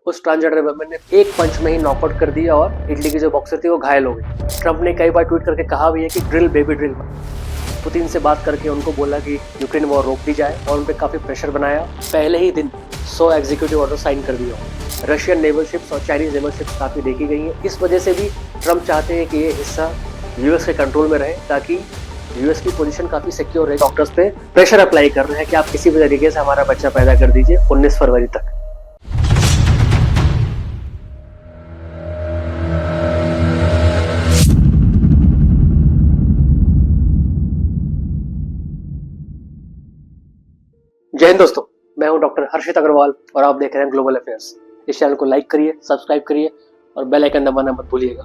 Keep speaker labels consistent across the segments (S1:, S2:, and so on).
S1: उस transgender women ने एक पंच में ही नॉकआउट कर दिया और इटली की जो बॉक्सर थी वो घायल हो गई। ट्रंप ने कई बार ट्वीट करके कहा भी है कि ड्रिल बेबी ड्रिल। पुतिन से बात करके उनको बोला कि यूक्रेन वॉर रोक दी जाए और उन पर काफी प्रेशर बनाया। पहले ही दिन 100 एग्जीक्यूटिव ऑर्डर साइन कर दिया। रशियन नेवल शिप्स और चाइनीज नेवल शिप्स काफी देखी गई हैं। इस वजह से भी ट्रंप चाहते हैं कि ये हिस्सा यूएस के कंट्रोल में रहे ताकि यूएस की पोजीशन काफी सिक्योर रहे। डॉक्टर्स पे प्रेशर अप्लाई कर रहे हैं कि आप किसी भी तरीके से हमारा बच्चा पैदा कर दीजिए 19 फरवरी तक। जय हिंद दोस्तों, मैं हूं डॉक्टर हर्षित अग्रवाल और आप देख रहे हैं ग्लोबल अफेयर्स। इस चैनल को लाइक करिए, सब्सक्राइब करिए और बेल आइकन दबाना मत भूलिएगा।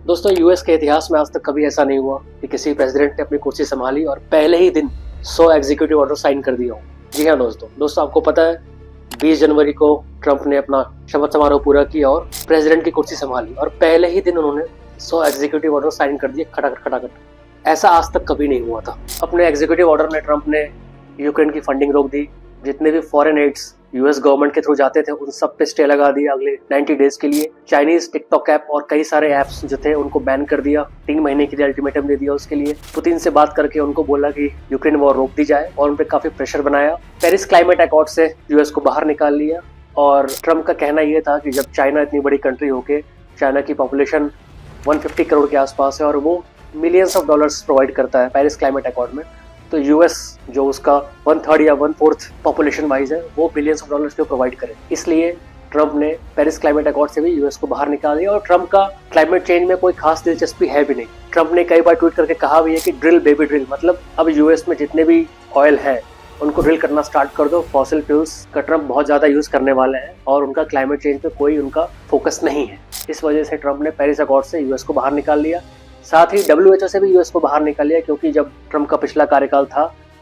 S1: दोस्तों, यूएस के इतिहास में आज तक कभी ऐसा नहीं हुआ कि किसी प्रेसिडेंट ने अपनी कुर्सी संभाली और पहले ही दिन 100 एग्जीक्यूटिव ऑर्डर साइन कर दिया हो। जी हाँ दोस्तों आपको पता है 20 जनवरी को ट्रंप ने अपना शपथ समारोह पूरा किया और प्रेसिडेंट की कुर्सी संभाली और पहले ही दिन उन्होंने 100 एग्जीक्यूटिव ऑर्डर साइन कर दिए खटाखट। ऐसा आज तक कभी नहीं हुआ था। अपने एग्जीक्यूटिव ऑर्डर में ट्रंप ने यूक्रेन की फंडिंग रोक दी। जितने भी फॉरेन एड्स यूएस गवर्नमेंट के थ्रू जाते थे उन सब पे स्टे लगा दिया अगले 90 डेज के लिए। चाइनीज टिकटॉक ऐप और कई सारे ऐप्स जो थे उनको बैन कर दिया। 3 महीने के लिए अल्टीमेटम दे दिया उसके लिए। पुतिन से बात करके उनको बोला कि यूक्रेन वॉर रोक दी जाए और उन पे काफी प्रेशर बनाया। पेरिस क्लाइमेट अकॉर्ड से यूएस को बाहर निकाल लिया। और ट्रंप का कहना यह था कि जब चाइना इतनी बड़ी कंट्री होके, चाइना की पॉपुलेशन 150 करोड़ के आसपास है और वो मिलियंस ऑफ डॉलर्स प्रोवाइड करता है पेरिस क्लाइमेट अकॉर्ड में, तो यूएस जो उसका 1/3 या 1/4 पॉपुलेशन वाइज है वो बिलियंस ऑफ डॉलर्स को प्रोवाइड करे। इसलिए ट्रंप ने पेरिस क्लाइमेट अकॉर्ड से भी यूएस को बाहर निकाल दिया। और ट्रंप का क्लाइमेट चेंज में कोई खास दिलचस्पी है भी नहीं। ट्रंप ने कई बार ट्वीट करके कहा भी है कि ड्रिल बेबी ड्रिल, मतलब अब यूएस में जितने भी ऑयल है उनको ड्रिल करना स्टार्ट कर दो। फॉसिल फ्यूल्स का ट्रंप बहुत ज्यादा यूज करने वाले हैं और उनका क्लाइमेट चेंज पे कोई उनका फोकस नहीं है। इस वजह से ट्रंप ने पेरिस अकॉर्ड से यूएस को बाहर निकाल लिया। साथ ही WHO से भी यूएस को बाहर निकाल लिया, क्योंकि जब ट्रंप का पिछला कार्यकाल था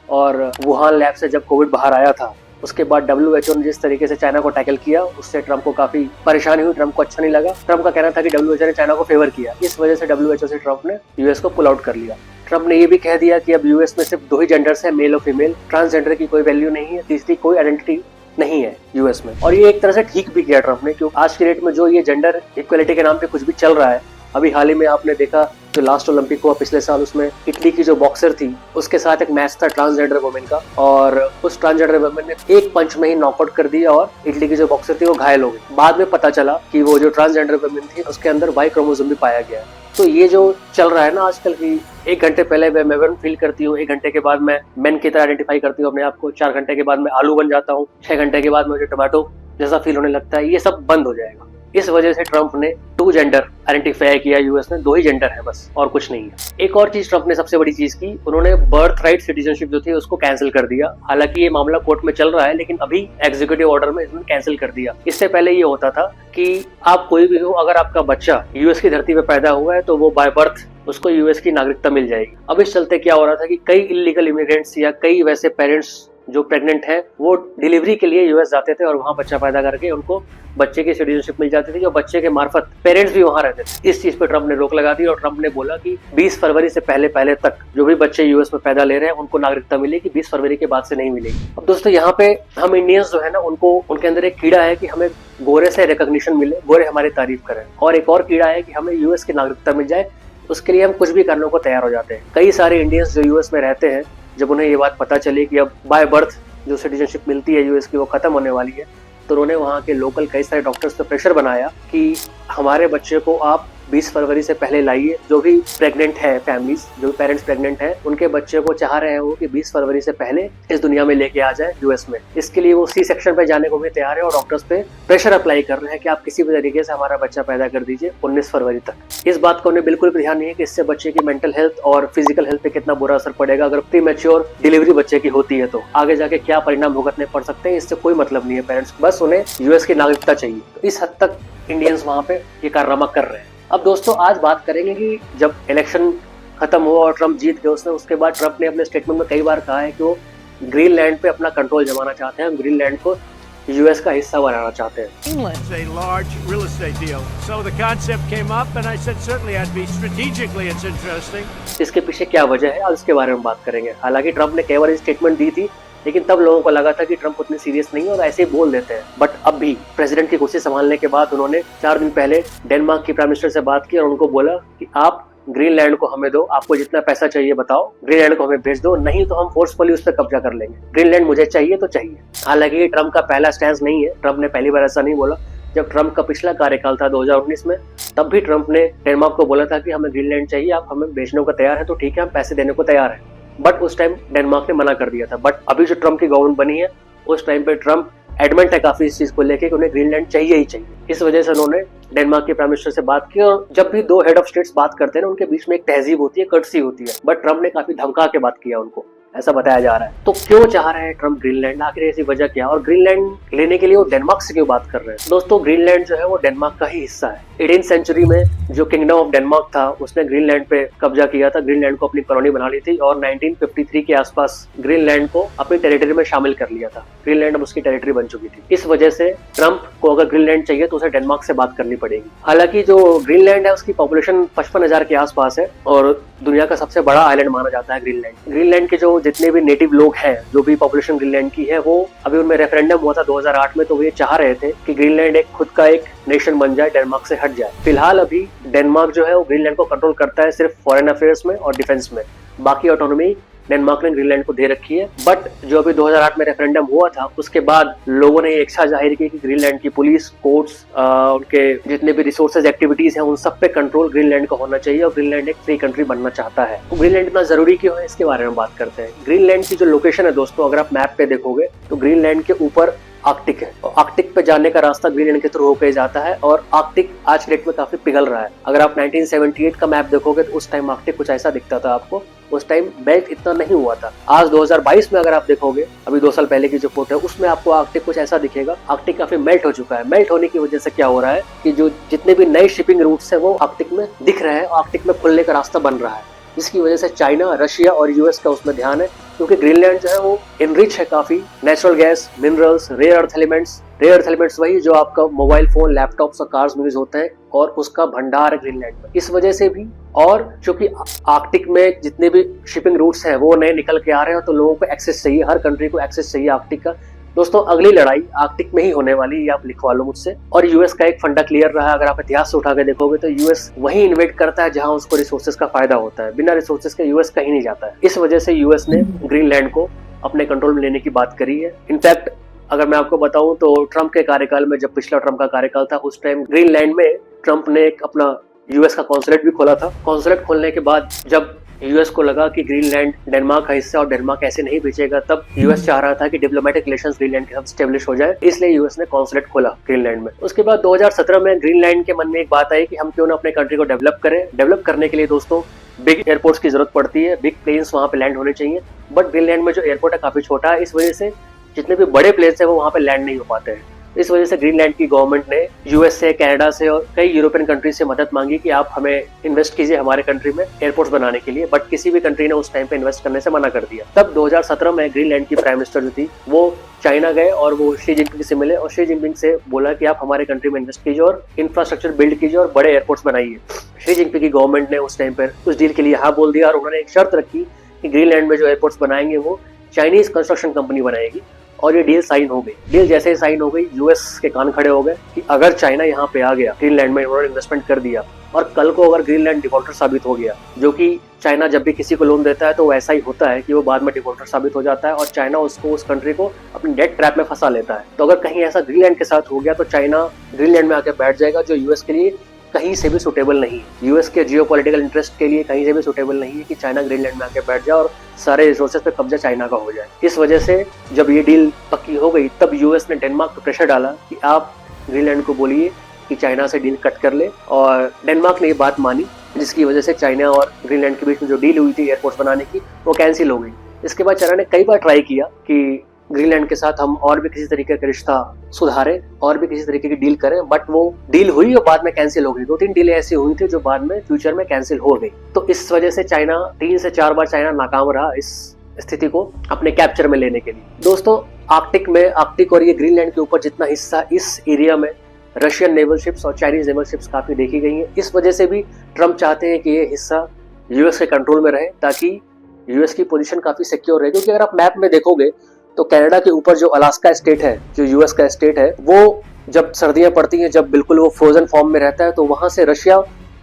S1: और वुहान लैब से जब कोविड बाहर आया था उसके बाद WHO ने जिस तरीके से चाइना को टैकल किया उससे ट्रंप को काफी परेशानी हुई। ट्रंप को अच्छा नहीं लगा। ट्रंप का कहना था कि WHO ने चाइना को फेवर किया। इस वजह से WHO से ट्रंप ने यूएस को पुल आउट कर लिया। ट्रंप ने ये भी कह दिया कि अब यूएस में सिर्फ 2 ही जेंडर्स है, मेल और फीमेल। ट्रांसजेंडर की कोई वैल्यू नहीं है, तीसरी कोई आइडेंटिटी नहीं है यूएस में। और ये एक तरह से ठीक भी किया ट्रंप ने, क्योंकि आज की डेट में जो ये जेंडर इक्वलिटी के नाम पे कुछ भी चल रहा है, अभी हाल ही में आपने देखा जो लास्ट ओलंपिक हुआ पिछले साल, उसमें इटली की जो बॉक्सर थी उसके साथ एक मैच था ट्रांसजेंडर वुमेन का और उस ट्रांसजेंडर वुमेन ने एक पंच में ही नॉकआउट कर दिया और इटली की जो बॉक्सर थी वो घायल हो गई। बाद में पता चला कि वो जो ट्रांसजेंडर वुमेन थी उसके अंदर वाई क्रोमोसोम भी पाया गया है। तो ये जो चल रहा है ना आजकल की, 1 घंटे पहले मैं वुमेन फील करती हूँ, 1 घंटे के बाद मैं मेन की तरह आइडेंटिफाई करती हूँ अपने आप को, 4 घंटे के बाद मैं आलू बन जाता हूँ, 6 घंटे के बाद मुझे टमाटो जैसा फील होने लगता है, ये सब बंद हो जाएगा। इस वजह से ट्रंप ने 2 जेंडर आइडेंटिफाई किया यूएस में। 2 ही जेंडर है बस और कुछ नहीं है। एक और चीज ट्रंप ने सबसे बड़ी चीज की, उन्होंने बर्थ राइट सिटीजनशिप जो थी उसको कैंसिल कर दिया। हालांकि ये मामला कोर्ट में चल रहा है लेकिन अभी एग्जीक्यूटिव ऑर्डर में इसने कैंसिल कर दिया। इससे पहले ये होता था कि आप कोई भी हो, अगर आपका बच्चा यूएस की धरती पे पैदा हुआ है तो वो बाय बर्थ उसको यूएस की नागरिकता मिल जाएगी। अब इस चलते क्या हो रहा था कि कई इलीगल इमिग्रेंट्स या कई वैसे पेरेंट्स जो प्रेग्नेंट हैं वो डिलीवरी के लिए यूएस जाते थे और वहां बच्चा पैदा करके उनको बच्चे की सिटीजनशिप मिल जाती थी, जो बच्चे के मार्फत पेरेंट्स भी वहां रहते थे। इस चीज पे ट्रंप ने रोक लगा दी और ट्रंप ने बोला कि 20 फरवरी से पहले तक जो भी बच्चे यूएस में पैदा ले रहे हैं उनको नागरिकता मिलेगी, 20 फरवरी के बाद से नहीं मिलेगी। अब दोस्तों यहाँ पे हम इंडियंस जो है ना, उनको उनके अंदर एक कीड़ा है कि हमें गोरे से रिकॉग्निशन मिले, गोरे हमारी तारीफ करें, और एक और कीड़ा है कि हमें यूएस की नागरिकता मिल जाए। उसके लिए हम कुछ भी करने को तैयार हो जाते हैं। कई सारे इंडियंस जो यूएस में रहते हैं, जब उन्हें ये बात पता चली कि अब बाय बर्थ जो सिटीजनशिप मिलती है यूएस की वो खत्म होने वाली है, तो उन्होंने वहाँ के लोकल कई सारे डॉक्टर्स पे प्रेशर बनाया कि हमारे बच्चे को आप 20 फरवरी से पहले लाइए। जो भी प्रेग्नेंट है फैमिलीज, जो पेरेंट्स प्रेग्नेंट हैं, उनके बच्चे को चाह रहे हैं वो कि 20 फरवरी से पहले इस दुनिया में लेके आ जाए यूएस में। इसके लिए वो सी सेक्शन पे जाने को भी तैयार है और डॉक्टर्स पे प्रेशर अप्लाई कर रहे हैं कि आप किसी भी तरीके से हमारा बच्चा पैदा कर दीजिए 19 फरवरी तक। इस बात को उन्हें बिल्कुल भी ध्यान नहीं है कि इससे बच्चे की मेंटल हेल्थ और फिजिकल हेल्थ पे कितना बुरा असर पड़ेगा। अगर प्री मैच्योर डिलीवरी बच्चे की होती है तो आगे जाके क्या परिणाम भुगतने पड़ सकते हैं, इससे कोई मतलब नहीं है पेरेंट्स, बस उन्हें यूएस की नागरिकता चाहिए। तो इस हद तक इंडियंस वहां पे ये कारनामा कर रहे हैं। अब दोस्तों आज बात करेंगे कि जब इलेक्शन खत्म हुआ और ट्रंप जीत गए उसके बाद ट्रंप ने अपने स्टेटमेंट में कई बार कहा है कि वो ग्रीनलैंड पे अपना कंट्रोल जमाना चाहते हैं, ग्रीनलैंड को यूएस का हिस्सा बनाना चाहते हैं।
S2: It's a large real estate deal. So the concept came up and I said certainly I'd be strategically it's interesting.
S1: इसके पीछे क्या वजह है आज इसके बारे में बात करेंगे। हालांकि ट्रंप ने कई बार स्टेटमेंट दी थी लेकिन तब लोगों को लगा था कि ट्रम्प उतने सीरियस नहीं है और ऐसे ही बोल देते हैं। बट अब भी प्रेसिडेंट की कुर्सी संभालने के बाद उन्होंने 4 दिन पहले डेनमार्क की प्राइम मिनिस्टर से बात की और उनको बोला कि आप ग्रीनलैंड को हमें दो, आपको जितना पैसा चाहिए बताओ, ग्रीनलैंड को हमें भेज दो, नहीं तो हम फोर्सफुली उस पर कब्जा कर लेंगे। ग्रीनलैंड मुझे चाहिए तो चाहिए। हालांकि ये ट्रम्प का पहला स्टैंड नहीं है, ट्रम्प ने पहली बार ऐसा नहीं बोला। जब ट्रम्प का पिछला कार्यकाल था 2019 में, तब भी ट्रम्प ने डेनमार्क को बोला था कि हमें ग्रीनलैंड चाहिए, आप हमें बेचने को तैयार है तो ठीक है, हम पैसे देने को तैयार है। बट उस टाइम डेनमार्क ने मना कर दिया था। बट अभी जो ट्रम्प की गवर्नमेंट बनी है, उस टाइम पे ट्रम्प एडमेंट है काफी इस चीज को लेके कि उन्हें ग्रीनलैंड चाहिए ही चाहिए। इस वजह से उन्होंने डेनमार्क के प्राइम मिनिस्टर से बात की। और जब भी दो हेड ऑफ स्टेट्स बात करते हैं ना, उनके बीच में एक तहजीब होती है, कर्टसी होती है। बट ट्रम्प ने काफी धमका के बात किया उनको, ऐसा बताया जा रहा है। तो क्यों चाह रहे हैं ट्रम्प ग्रीनलैंड, आखिर ऐसी वजह क्या, और ग्रीनलैंड लेने के लिए वो डेनमार्क से क्यों बात कर रहे हैं? दोस्तों, ग्रीनलैंड जो है वो डेनमार्क का ही हिस्सा है। 18th सेंचुरी में जो किंगडम ऑफ डेनमार्क था, उसने ग्रीनलैंड पे कब्जा किया था, ग्रीनलैंड को अपनी कॉलोनी बना ली थी और 1953 के आसपास ग्रीनलैंड को अपनी टेरिटरी में शामिल कर लिया था। ग्रीनलैंड अब उसकी टेरिटरी बन चुकी थी। इस वजह से ट्रम्प को अगर ग्रीनलैंड चाहिए तो उसे डेनमार्क से बात करनी पड़ेगी। हालांकि जो ग्रीनलैंड है उसकी पॉपुलेशन 55,000 के आसपास है और दुनिया का सबसे बड़ा आइलैंड माना जाता है ग्रीनलैंड। ग्रीनलैंड के जो जितने भी नेटिव लोग हैं, जो भी पॉपुलेशन ग्रीनलैंड की है, वो अभी उनमें रेफरेंडम हुआ था 2008 में, तो वो ये चाह रहे थे कि ग्रीनलैंड एक खुद का एक नेशन बन जाए, डेनमार्क से हट जाए। फिलहाल अभी डेनमार्क जो है वो ग्रीनलैंड को कंट्रोल करता है सिर्फ फॉरेन अफेयर्स में और डिफेंस में। बाकी ऑटोनॉमी डेनमार्क ने ग्रीनलैंड को दे रखी है। बट जो अभी 2008 में रेफरेंडम हुआ था, उसके बाद लोगों ने इच्छा जाहिर की कि ग्रीनलैंड की पुलिस, कोर्ट्स, उनके जितने भी रिसोर्सेज, एक्टिविटीज हैं, उन सब पे कंट्रोल ग्रीनलैंड को होना चाहिए और ग्रीनलैंड एक फ्री कंट्री बनना चाहता है। तो ग्रीनलैंड इतना जरूरी क्यों है, इसके बारे में बात करते हैं। ग्रीनलैंड की जो लोकेशन है दोस्तों, अगर आप मैप पे देखोगे तो ग्रीनलैंड के ऊपर आर्कटिक है और आर्कटिक पे जाने का रास्ता ग्रीनलैंड के थ्रू होकर जाता है और आर्कटिक आज के डेट में काफी पिघल रहा है। अगर आप 1978 का मैप देखोगे तो उस टाइम आर्कटिक कुछ ऐसा दिखता था आपको, उस टाइम बेल्ट इतना नहीं हुआ था। आज 2022 में अगर आप देखोगे, अभी 2 साल पहले की जो फोटो है, उसमें आपको आर्कटिक कुछ ऐसा दिखेगा। आर्कटिक काफी मेल्ट हो चुका है। मेल्ट होने की वजह से क्या हो रहा है कि जो जितने भी नए शिपिंग रूट्स है वो आर्कटिक में दिख रहे हैं, आर्कटिक में खुलने का रास्ता बन रहा है। इसकी वजह से चाइना, रशिया और यूएस का उसमें ध्यान है, क्योंकि ग्रीनलैंड जो है वो इनरिच है काफी natural gas, minerals, rare earth elements. Rare earth elements वही जो आपका मोबाइल फोन, लैपटॉप्स और कार्स में यूज होते हैं, और उसका भंडार है ग्रीनलैंड में। इस वजह से भी, और क्योंकि आर्कटिक में जितने भी शिपिंग रूट्स हैं वो नए निकल के आ रहे हैं, तो लोगों को एक्सेस चाहिए, हर कंट्री को एक्सेस चाहिए आर्कटिक का। दोस्तों, अगली लड़ाई आर्कटिक में ही होने वाली है, आप लिखवा लो मुझसे। और यूएस का एक फंडा क्लियर रहा है, अगर आप इतिहास से उठा के देखोगे तो यूएस वही इन्वेट करता है जहां उसको रिसोर्सेज का फायदा होता है। बिना रिसोर्सेज के यूएस कहीं नहीं जाता है। इस वजह से यूएस ने ग्रीनलैंड को अपने कंट्रोल में लेने की बात करी है। इनफैक्ट अगर मैं आपको बताऊं तो ट्रम्प के कार्यकाल में, जब पिछला ट्रम्प का कार्यकाल था, उस टाइम ग्रीनलैंड में ट्रम्प ने एक अपना यूएस का कॉन्सुलेट भी खोला था। कॉन्सुलेट खोलने के बाद जब यूएस को लगा कि ग्रीनलैंड डेनमार्क का हिस्सा और डेनमार्क ऐसे नहीं बेचेगा, तब यूएस चाह रहा था कि डिप्लोमेटिक रिलेशंस ग्रीनलैंड के साथ स्टेब्लिश हो जाए, इसलिए यूएस ने कॉन्सुलेट खोला ग्रीनलैंड में। उसके बाद 2017 में ग्रीनलैंड के मन में एक बात आई कि हम क्यों ना अपने कंट्री को डेवलप करें। डेवलप करने के लिए दोस्तों बिग एयरपोर्ट्स की जरूरत पड़ती है, बिग प्लेन्स वहां पे लैंड होने चाहिए। बट ग्रीनलैंड में जो एयरपोर्ट है काफी छोटा है, इस वजह से जितने भी बड़े प्लेन्स है वो वहां पे लैंड नहीं हो पाते हैं। इस वजह से ग्रीनलैंड की गवर्नमेंट ने यूएस से, कनाडा से और कई यूरोपियन कंट्री से मदद मांगी कि आप हमें इन्वेस्ट कीजिए हमारे कंट्री में एयरपोर्ट्स बनाने के लिए। बट किसी भी कंट्री ने उस टाइम पे इन्वेस्ट करने से मना कर दिया। तब 2017 में ग्रीनलैंड की प्राइम मिनिस्टर जो थी वो चाइना गए और वो शी जिनपिंग से मिले और शी जिनपिंग से बोला कि आप हमारे कंट्री में इन्वेस्ट कीजिए और इंफ्रास्ट्रक्चर बिल्ड कीजिए और बड़े एयरपोर्ट्स बनाइए। शी जिनपिंग की गवर्नमेंट ने उस टाइम पर उस डील के लिए हाँ बोल दिया और उन्होंने एक शर्त रखी कि ग्रीनलैंड में जो एयरपोर्ट्स बनाएंगे वो चाइनीज कंस्ट्रक्शन कंपनी बनाएगी। और ये डील साइन हो गई। डील जैसे ही साइन हो गई, यूएस के कान खड़े हो गए कि अगर चाइना यहाँ पे आ गया, ग्रीनलैंड में उन्होंने इन्वेस्टमेंट कर दिया, और कल को अगर ग्रीनलैंड डिफॉल्टर साबित हो गया, जो कि चाइना जब भी किसी को लोन देता है तो ऐसा ही होता है कि वो बाद में डिफॉल्टर साबित हो जाता है और चाइना उसको, उस कंट्री को अपनी डेट ट्रैप में फंसा लेता है। तो अगर कहीं ऐसा ग्रीनलैंड के साथ हो गया तो चाइना ग्रीनलैंड में आकर बैठ जाएगा, जो यूएस के लिए कहीं से भी सुटेबल नहीं है। यूएस के जियोपॉलिटिकल इंटरेस्ट के लिए कहीं से भी सुटेबल नहीं है कि चाइना ग्रीनलैंड में आके बैठ जाए और सारे रिसोर्सेज पे कब्जा चाइना का हो जाए। इस वजह से जब ये डील पक्की हो गई, तब यूएस ने डेनमार्क पर प्रेशर डाला कि आप ग्रीनलैंड को बोलिए कि चाइना से डील कट कर ले, और डेनमार्क ने ये बात मानी, जिसकी वजह से चाइना और ग्रीनलैंड के बीच में जो डील हुई थी एयरपोर्ट्स बनाने की, वो कैंसिल हो गई। इसके बाद चाइना ने कई बार ट्राई किया कि ग्रीनलैंड के साथ हम और भी किसी तरीके का रिश्ता सुधारें और भी किसी तरीके की डील करें, बट वो डील हुई और बाद में कैंसिल हो गई। 2-3 डीलें ऐसी हुई थी जो बाद में फ्यूचर में कैंसिल हो गई। तो इस वजह से चाइना 3 से 4 बार चाइना नाकाम रहा इस स्थिति को अपने कैप्चर में लेने के लिए। दोस्तों, आर्कटिक और ये ग्रीनलैंड के ऊपर जितना हिस्सा, इस एरिया में रशियन नेवल शिप्स और चाइनीज नेवल शिप्स काफी देखी गई है। इस वजह से भी ट्रम्प चाहते हैं कि ये हिस्सा यूएस के कंट्रोल में रहे, ताकि यूएस की पोजीशन काफी सिक्योर रहे। क्योंकि अगर आप मैप में देखोगे तो कनाडा के ऊपर जो अलास्का स्टेट है, जो यूएस का स्टेट है, वो जब सर्दियां पड़ती हैं, जब बिल्कुल वो फ्रोजन फॉर्म में रहता है, तो वहां से रशिया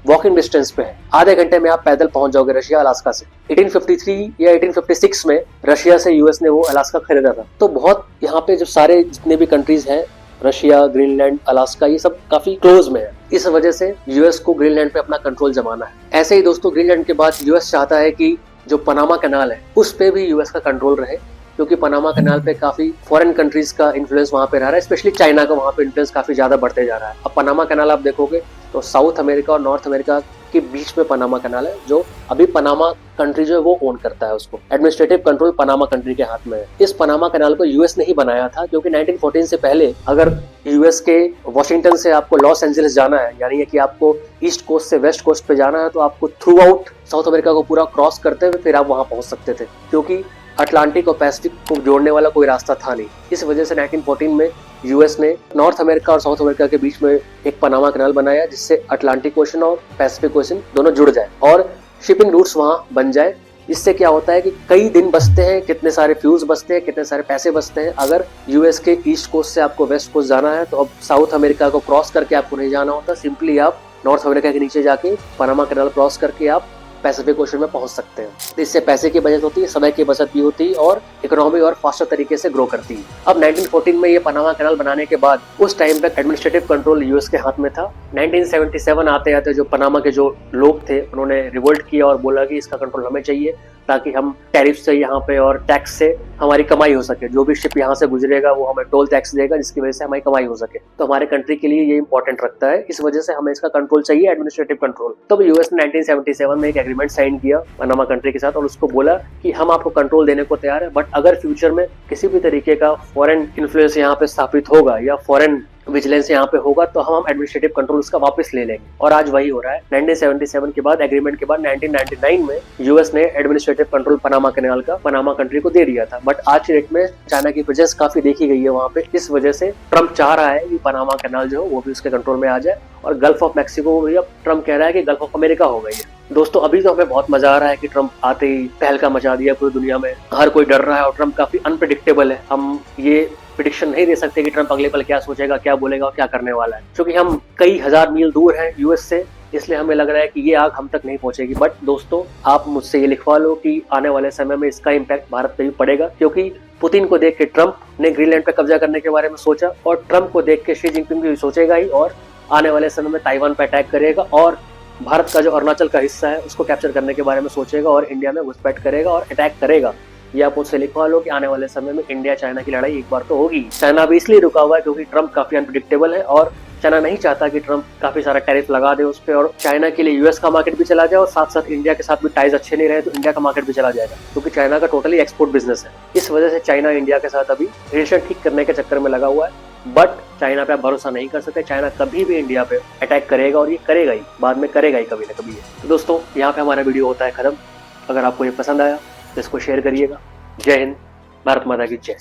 S1: वॉकिंग डिस्टेंस पे है। आधे घंटे में आप पैदल पहुंच जाओगे रशिया अलास्का से। 1853 या 1856 में रशिया से यूएस ने वो अलास्का खरीदा था। तो बहुत यहाँ पे जो सारे जितने भी कंट्रीज हैं, रशिया, ग्रीनलैंड, अलास्का, ये सब काफी क्लोज में है। इस वजह से यूएस को ग्रीनलैंड पे अपना कंट्रोल जमाना है। ऐसे ही दोस्तों, ग्रीनलैंड के बाद यूएस चाहता है कि जो पनामा कनाल है उस पे भी यूएस का कंट्रोल रहे, क्योंकि पनामा कनाल पे काफी फॉरेन कंट्रीज का इन्फ्लुएंस वहां पे रह रहा है, स्पेशली चाइना का वहां पे इन्फ्लुएंस काफी ज्यादा बढ़ते जा रहा है। अब पनामा कनाल आप देखोगे तो साउथ अमेरिका और नॉर्थ अमेरिका के बीच में पनामा कनाल है, जो अभी पनामा कंट्री जो है वो ओन करता है उसको। एडमिनिस्ट्रेटिव कंट्रोल पनामा कंट्री के हाथ में है। इस पनामा कनाल को यूएस ने ही बनाया था, क्योंकि 1914 से पहले अगर यूएस के वॉशिंगटन से आपको लॉस एंजलिस जाना है, यानी कि आपको ईस्ट कोस्ट से वेस्ट कोस्ट पे जाना है, तो आपको थ्रू आउट साउथ अमेरिका को पूरा क्रॉस करते हुए फिर आप वहां पहुंच सकते थे, क्योंकि अटलांटिक और पैसिफिक को जोड़ने वाला कोई रास्ता था नहीं। इस वजह से 1914 में यूएस ने नॉर्थ अमेरिका और साउथ अमेरिका के बीच में एक पनामा कनाल बनाया, जिससे अटलांटिक ओशन और पैसिफिक ओशन दोनों जुड़ जाए और शिपिंग रूट्स वहां बन जाए। इससे क्या होता है कि कई दिन बचते हैं, कितने सारे फ्यूल्स बचते हैं, कितने सारे पैसे बचते हैं। अगर यूएस के ईस्ट कोस्ट से आपको वेस्ट कोस्ट जाना है, तो अब साउथ अमेरिका को क्रॉस करके आपको नहीं जाना होता, सिंपली आप नॉर्थ अमेरिका के नीचे जाके पनामा कनाल क्रॉस करके आप पैसिफिक ओशन में पहुंच सकते हैं। इससे पैसे की बचत होती है, समय की बचत भी होती है और इकोनॉमी और फास्टर तरीके से ग्रो करती है। अब 1914 में ये पनामा कनाल बनाने के बाद उस टाइम तक एडमिनिस्ट्रेटिव कंट्रोल यूएस के हाथ में था। 1977 आते आते जो पनामा के जो लोग थे उन्होंने रिवोल्ट किया और बोला कि इसका कंट्रोल हमें चाहिए, ताकि हम टैरिफ से यहाँ पे और टैक्स से हमारी कमाई हो सके। जो भी शिप यहाँ से गुजरेगा वो हमें टोल टैक्स देगा, जिसकी वजह से हमारी कमाई हो सके। तो हमारे कंट्री के लिए ये इंपॉर्टेंट रखता है, इस वजह से हमें इसका कंट्रोल चाहिए, एडमिनिस्ट्रेटिव कंट्रोल। तब यूएस ने 1977 में एक एग्रीमेंट साइन किया पनामा कंट्री के साथ और उसको बोला कि हम आपको कंट्रोल देने को तैयार है, बट अगर फ्यूचर में किसी भी तरीके का फॉरेन इन्फ्लुएंस यहाँ पे स्थापित होगा या फॉरेन विजिलेंस यहाँ पे होगा, तो हम एडमिनिस्ट्रेटिव कंट्रोल उसका वापस ले लेंगे। और आज वही हो रहा है। 1977 के बाद, एग्रीमेंट के बाद 1999 में यूएस ने एडमिनिस्ट्रेटिव कंट्रोल पनामा कनाल का पनामा कंट्री को दे दिया था। बट आज की डेट में चाइना की प्रेजेंस काफी देखी गई है वहाँ पे। इस वजह से ट्रम्प चाह रहा है कि पनामा कनाल जो है वो भी उसके कंट्रोल में आ जाए, और गल्फ ऑफ मैक्सिको भी अब ट्रम्प कह रहा है कि गल्फ ऑफ अमेरिका हो गई है। दोस्तों, अभी तो हमें बहुत मजा आ रहा है कि ट्रम्प आते ही तहलका मचा दिया पूरी दुनिया में, हर कोई डर रहा है और ट्रम्प काफी अनप्रेडिक्टेबल है। हम ये प्रेडिक्शन नहीं दे सकते कि ट्रम्प अगले पल क्या सोचेगा, क्या बोलेगा और क्या करने वाला है, क्योंकि हम कई हजार मील दूर हैं यूएस से, इसलिए हमें लग रहा है कि ये आग हम तक नहीं पहुंचेगी। बट दोस्तों, आप मुझसे ये लिखवा लो कि आने वाले समय में इसका इम्पैक्ट भारत पे भी पड़ेगा, क्योंकि पुतिन को देख के ट्रम्प ने ग्रीनलैंड पे कब्जा करने के बारे में सोचा, और ट्रम्प को देख के शी जिनपिंग भी सोचेगा ही, और आने वाले समय में ताइवान पे अटैक करेगा और भारत का जो अरुणाचल का हिस्सा है उसको कैप्चर करने के बारे में सोचेगा और इंडिया में घुसपैठ करेगा और अटैक करेगा। ये आप मुझसे लिखवा लो कि आने वाले समय में इंडिया चाइना की लड़ाई एक बार तो होगी। चाइना भी इसलिए रुका हुआ है क्योंकि ट्रम्प काफी अनप्रेडिक्टेबल है, और चाइना नहीं चाहता कि ट्रम्प काफी सारा टैरिफ लगा दे उस पर, और चाइना के लिए यूएस का मार्केट भी चला जाए और साथ साथ इंडिया के साथ भी टाइज अच्छे नहीं रहे तो इंडिया का मार्केट भी चला जाएगा, क्योंकि चाइना का टोटली एक्सपोर्ट बिजनेस है। इस वजह से चाइना इंडिया के साथ अभी रिलेशन ठीक करने के चक्कर में लगा हुआ है। बट चाइना पे आप भरोसा नहीं कर सकते, चाइना कभी भी इंडिया पे अटैक करेगा, और ये करेगा ही, बाद में करेगा ही कभी ना कभी। तो दोस्तों, यहाँ पे हमारा वीडियो होता है खत्म। अगर आपको ये पसंद आया तो इसको शेयर करिएगा। जय हिंद, भारत माता की जय।